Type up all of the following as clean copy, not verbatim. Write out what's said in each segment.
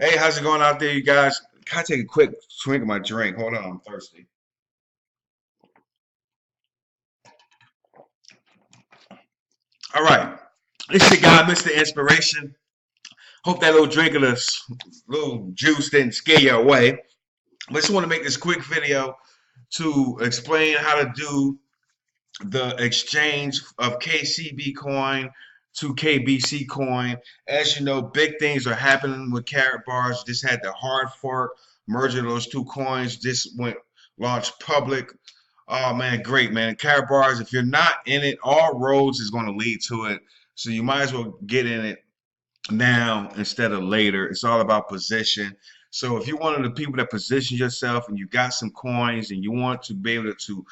Hey, how's it going out there, you guys? Can I take a quick swig of my drink? Hold on, I'm thirsty. All right, it's the guy, Mr. Inspiration. Hope that little drink of this little juice didn't scare you away. But I just want to make this quick video to explain how to do the exchange of KCB coin to KBC coin. As you know, big things are happening with Karatbars. Just had the hard fork merger of those two coins. Just went launched public. Oh man, great man. Karatbars, if you're not in it, all roads is going to lead to it. So you might as well get in it now instead of later. It's all about position. So if you're one of the people that position yourself and you got some coins and you want to be able to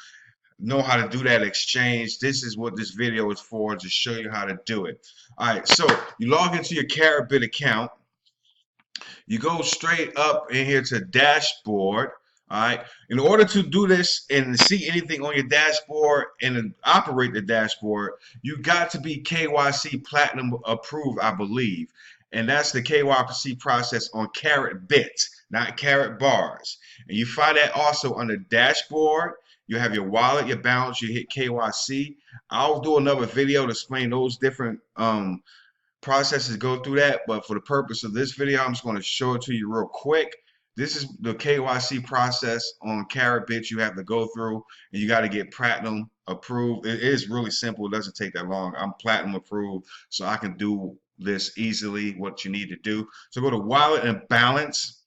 know how to do that exchange, this is what this video is for, to show you how to do it. All right, so you log into your Karatbit account. You go straight up in here to dashboard. All right. In order to do this and see anything on your dashboard and operate the dashboard, you got to be KYC Platinum approved, I believe. And that's the KYC process on Karatbit, not Karatbars. And you find that also on the dashboard. You have your wallet, your balance, you hit KYC. I'll do another video to explain those different processes, go through that, but for the purpose of this video, I'm just going to show it to you real quick. This is the KYC process on Karatbit you have to go through, and you got to get platinum approved. It is really simple. It doesn't take that long. I'm platinum approved, so I can do this easily, what you need to do. So go to wallet and balance.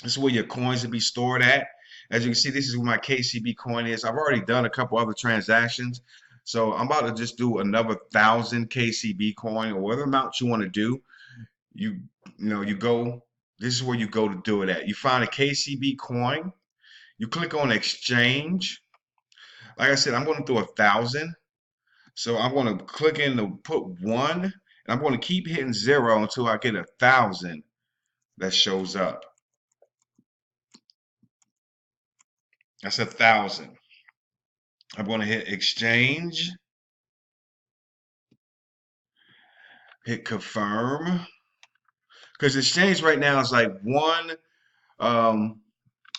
This is where your coins will be stored at. As you can see, this is where my KCB coin is. I've already done a couple other transactions. So I'm about to just do another 1,000 KCB coin or whatever amount you want to do. You go. This is where you go to do it at. You find a KCB coin. You click on exchange. Like I said, I'm going to do 1,000. So I'm going to click in to put 1, and I'm going to keep hitting 0 until I get 1,000 that shows up. That's 1,000. I'm going to hit exchange. Hit confirm, because exchange right now is like one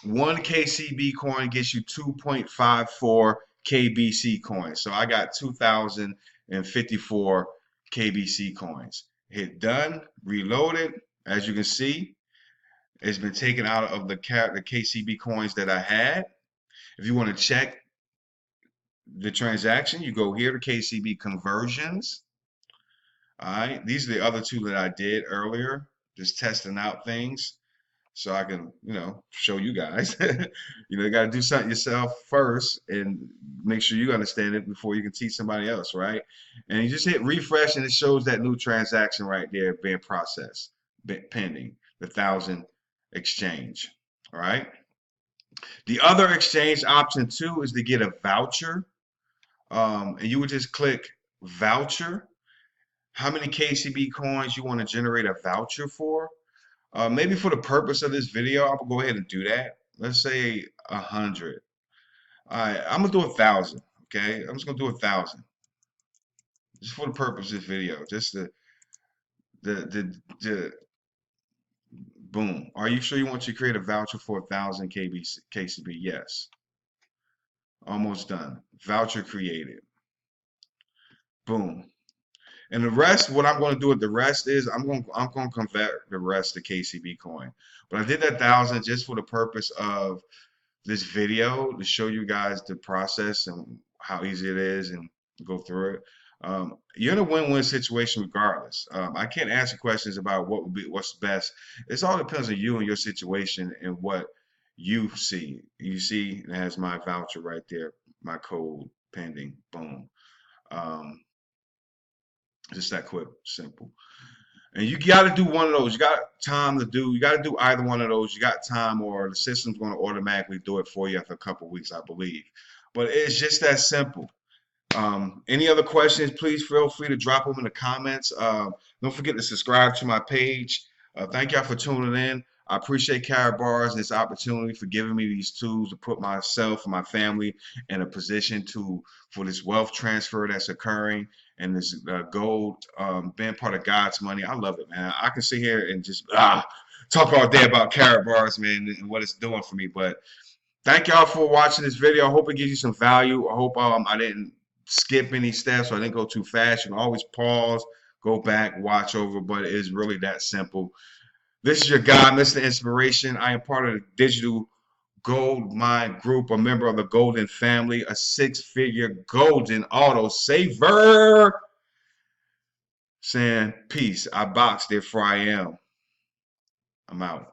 KCB coin gets you 2.54 KBC coins. So I got 2,054 KBC coins. Hit done, reload it. As you can see, it's been taken out of the KCB coins that I had. If you want to check the transaction, you go here to KCB conversions. All right, these are the other two that I did earlier, just testing out things so I can, show you guys. You got to do something yourself first and make sure you understand it before you can teach somebody else, right? And you just hit refresh and it shows that new transaction right there being processed, pending, the 1,000 exchange, all right? The other exchange option too is to get a voucher, and you would just click voucher. How many KCB coins you want to generate a voucher for? Maybe for the purpose of this video, I'll go ahead and do that. Let's say 100. All right, I'm gonna do 1,000. Okay, I'm just gonna do 1,000, just for the purpose of this video. Just the boom. Are you sure you want to create a voucher for 1,000 KCB? Yes. Almost done. Voucher created. Boom. And the rest, what I'm going to do with the rest is I'm going to convert the rest to KCB coin. But I did that 1,000 just for the purpose of this video to show you guys the process and how easy it is and go through it. You're in a win-win situation regardless. I can't answer questions about what's best. It all depends on you and your situation and what you see. You see, it has my voucher right there, my code pending. Boom. Just that quick, simple. And you got to do one of those. You got time to do. You got to do either one of those. You got time, or the system's going to automatically do it for you after a couple of weeks, I believe. But it's just that simple. Any other questions? Please feel free to drop them in the comments. Don't forget to subscribe to my page. Thank y'all for tuning in. I appreciate Karatbars and this opportunity for giving me these tools to put myself and my family in a position for this wealth transfer that's occurring and this gold being part of God's money. I love it, man. I can sit here and just talk all day about Karatbars, man, and what it's doing for me. But thank y'all for watching this video. I hope it gives you some value. I hope I didn't skip any steps or I didn't go too fast. You can always pause, go back, watch over, but it is really that simple. This is your guy, Mr. Inspiration. I am part of the Digital Gold Mine Group, a member of the Golden Family, a six-figure golden auto saver. Saying peace. I boxed it for I am. I'm out.